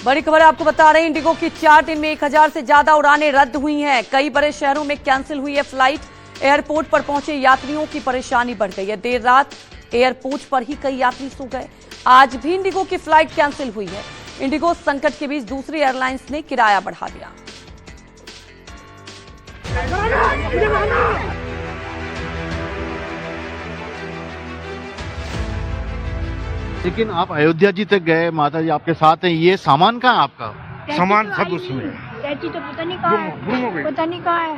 बड़ी खबर आपको बता रहे हैं, इंडिगो की 4 दिन में 1000 से ज्यादा उड़ानें रद्द हुई हैं। कई बड़े शहरों में कैंसिल हुई है फ्लाइट। एयरपोर्ट पर पहुंचे यात्रियों की परेशानी बढ़ गई है। देर रात एयरपोर्ट पर ही कई यात्री सो गए। आज भी इंडिगो की फ्लाइट कैंसिल हुई है। इंडिगो संकट के बीच दूसरी एयरलाइंस ने किराया बढ़ा दिया। लेकिन आप अयोध्या जी तक गए, माता जी आपके साथ हैं, ये सामान कहाँ है आपका? सामान सब उसमें कैची तो पता नहीं कहाँ है, पता नहीं कहाँ है।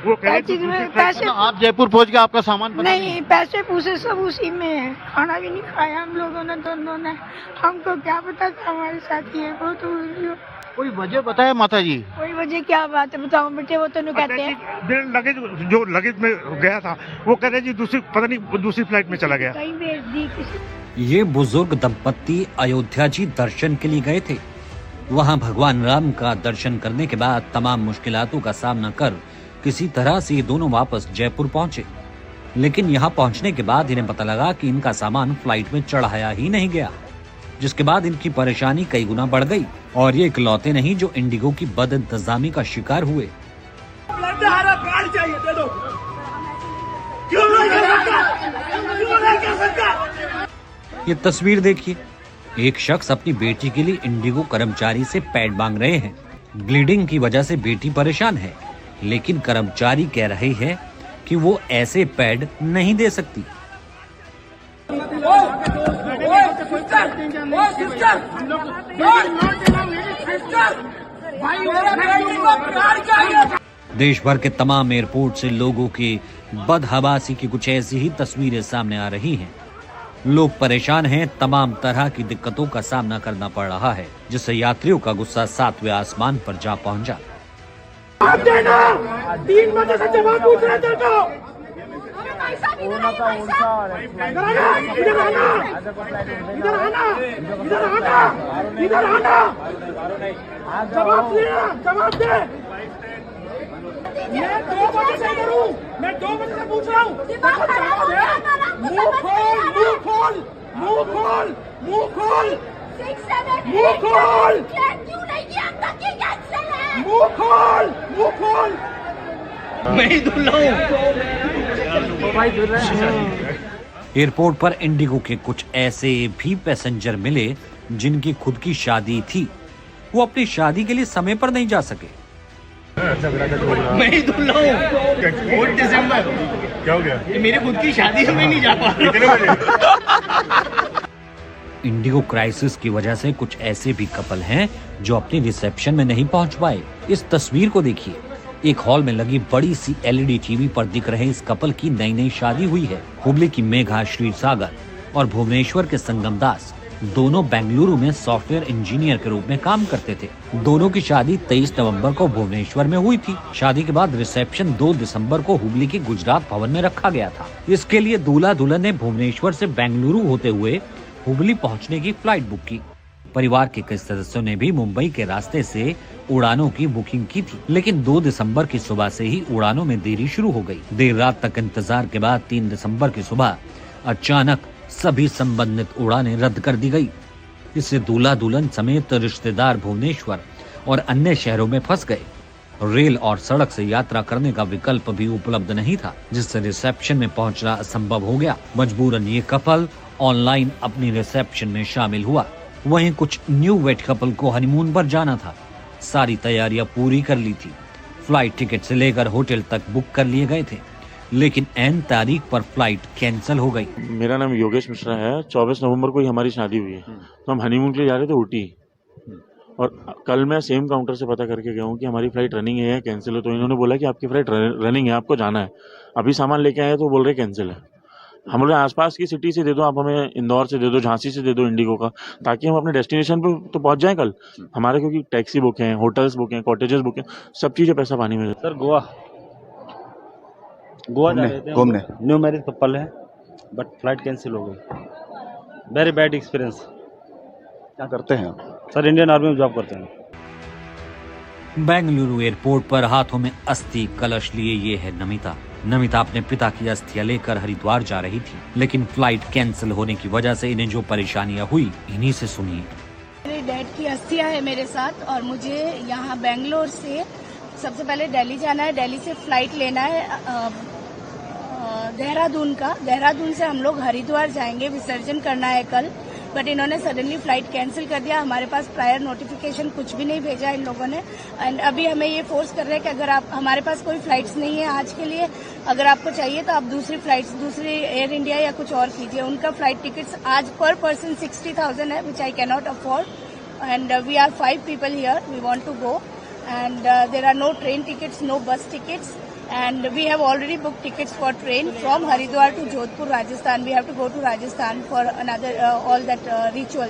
वो कैची में पैसे आप जयपुर पहुंच गए, आपका सामान पता नहीं, पैसे पूसे सब उसी में है। खाना भी नहीं खाया हम लोगों ने, दोनों ने। हमको क्या पता था हमारे साथ ये हो तो कोई वजह बताए माता जी? कोई वजह क्या बात है बताओ बेटे, वो तो नहीं कहते हैं। लगेज जो लगेज में गया था वो कह रहे जी दूसरी पता नहीं दूसरी फ्लाइट में चला गया। कहीं भेज दी किसी। ये बुजुर्ग दंपत्ति अयोध्या जी दर्शन के लिए गए थे। वहां भगवान राम का दर्शन करने के बाद तमाम मुश्किलातों का सामना कर किसी तरह से ये दोनों वापस जयपुर पहुंचे। लेकिन यहाँ पहुंचने के बाद इन्हें पता लगा कि इनका सामान फ्लाइट में चढ़ाया ही नहीं गया, जिसके बाद इनकी परेशानी कई गुना बढ़ गई। और ये इकलौते नहीं जो इंडिगो की बदइंतजामी का शिकार हुए। ये तस्वीर देखिए, एक शख्स अपनी बेटी के लिए इंडिगो कर्मचारी से पैड मांग रहे हैं। ब्लीडिंग की वजह से बेटी परेशान है, लेकिन कर्मचारी कह रहे हैं कि वो ऐसे पैड नहीं दे सकती। देश भर के तमाम एयरपोर्ट से लोगों की बदहवासी की कुछ ऐसी ही तस्वीरें सामने आ रही हैं। लोग परेशान हैं, तमाम तरह की दिक्कतों का सामना करना पड़ रहा है, जिससे यात्रियों का गुस्सा 7वें आसमान पर जा पहुंचा। 3 बजे से जवाब पूछ रहे थे तो इधर आना जवाब दे। मैं 2 बजे से इधर हूँ, मैं 2 बजे से पूछ रहा हूँ। मुंह खोल मैं ही धुल रहा हूँ। एयरपोर्ट पर इंडिगो के कुछ ऐसे भी पैसेंजर मिले जिनकी खुद की शादी थी। वो अपनी शादी के लिए समय पर नहीं जा सके। मैं ही धुल रहा हूँ। 4 दिसंबर क्या हो गया? ये मेरी खुद की शादी है, मैं नहीं जा पा रहा। इंडिगो क्राइसिस की वजह से कुछ ऐसे भी कपल हैं जो अपनी रिसेप्शन में नहीं पहुंच पाए। इस तस्वीर को देखिए, एक हॉल में लगी बड़ी सी LED टीवी पर दिख रहे इस कपल की नई शादी हुई है। हुबली की मेघा क्षीरसागर और भुवनेश्वर के संगम दास दोनों बेंगलुरु में सॉफ्टवेयर इंजीनियर के रूप में काम करते थे। दोनों की शादी 23 नवंबर को भुवनेश्वर में हुई थी। शादी के बाद रिसेप्शन 2 दिसंबर को हुबली के गुजरात भवन में रखा गया था। इसके लिए दूल्हा दुल्हन ने भुवनेश्वर से बेंगलुरु होते हुए हुबली पहुंचने की फ्लाइट बुक की। परिवार के कई सदस्यों ने भी मुंबई के रास्ते से उड़ानों की बुकिंग की थी, लेकिन 2 दिसंबर की सुबह से ही उड़ानों में देरी शुरू हो गई। देर रात तक इंतजार के बाद 3 दिसंबर की सुबह अचानक सभी संबंधित उड़ानें रद्द कर दी गई। इससे दूल्हा दुल्हन समेत रिश्तेदार भुवनेश्वर और अन्य शहरों में फंस गए। रेल और सड़क से यात्रा करने का विकल्प भी उपलब्ध नहीं था, जिससे रिसेप्शन में पहुंचना असंभव हो गया। मजबूरन ये कपल ऑनलाइन अपनी रिसेप्शन में शामिल हुआ। वहीं कुछ न्यू वेड कपल को हनीमून पर जाना था। सारी तैयारियां पूरी कर ली थी। फ्लाइट टिकट से लेकर होटल तक बुक कर लिए गए थे, लेकिन ऐन तारीख पर फ्लाइट कैंसिल हो गई। मेरा नाम योगेश मिश्रा है। 24 नवंबर को ही हमारी शादी हुई है, तो हम हनीमून के लिए जा रहे थे ऊटी। और कल मैं सेम काउंटर से पता करके गया हूँ कि हमारी फ्लाइट रनिंग है या कैंसिल है। तो इन्होंने बोला कि आपकी फ्लाइट रनिंग है, आपको जाना है। अभी सामान लेके आए तो बोल रहे कैंसिल है। हम लोग आसपास की सिटी से दे दो, आप हमें इंदौर से दे दो, झांसी से दे दो इंडिगो का, ताकि हम अपने डेस्टिनेशन पे तो पहुंच जाएं कल। हमारे क्योंकि टैक्सी बुक हैं, होटल्स बुक हैं, कॉटेजेस बुक हैं, सब चीजें पैसा पानी में। सर गोवा जा रहे थे घूमने, न्यू मैरिज कपल है, बट फ्लाइट कैंसिल हो गई। Very bad experience. क्या करते हैं सर? इंडियन आर्मी में जॉब करते हैं। बेंगलुरु एयरपोर्ट पर हाथों में अस्थि कलश लिए ये है नमिता। नमिता अपने पिता की अस्थियां लेकर हरिद्वार जा रही थी, लेकिन फ्लाइट कैंसिल होने की वजह से इन्हें जो परेशानियां हुई, इन्हीं से सुनिए। मेरे डैड की अस्थिया है मेरे साथ और मुझे यहाँ बेंगलोर से सबसे पहले दिल्ली जाना है। दिल्ली से फ्लाइट लेना है देहरादून का। देहरादून से हम लोग हरिद्वार जाएंगे, विसर्जन करना है कल, बट इन्होंने सडनली फ्लाइट कैंसिल कर दिया। हमारे पास प्रायर नोटिफिकेशन कुछ भी नहीं भेजा इन लोगों ने। एंड अभी हमें ये फोर्स कर रहे हैं कि अगर आप, हमारे पास कोई फ्लाइट्स नहीं है आज के लिए, अगर आपको चाहिए तो आप दूसरी फ्लाइट्स, दूसरी एयर इंडिया या कुछ और कीजिए। उनका फ्लाइट टिकट्स आज पर पर्सन 60,000 है, which I cannot afford, and we are 5 people here, we want to go, and there are no train tickets, no bus tickets, and we have already booked tickets for train from Haridwar to Jodhpur, Rajasthan. We have to go to Rajasthan for another all that rituals.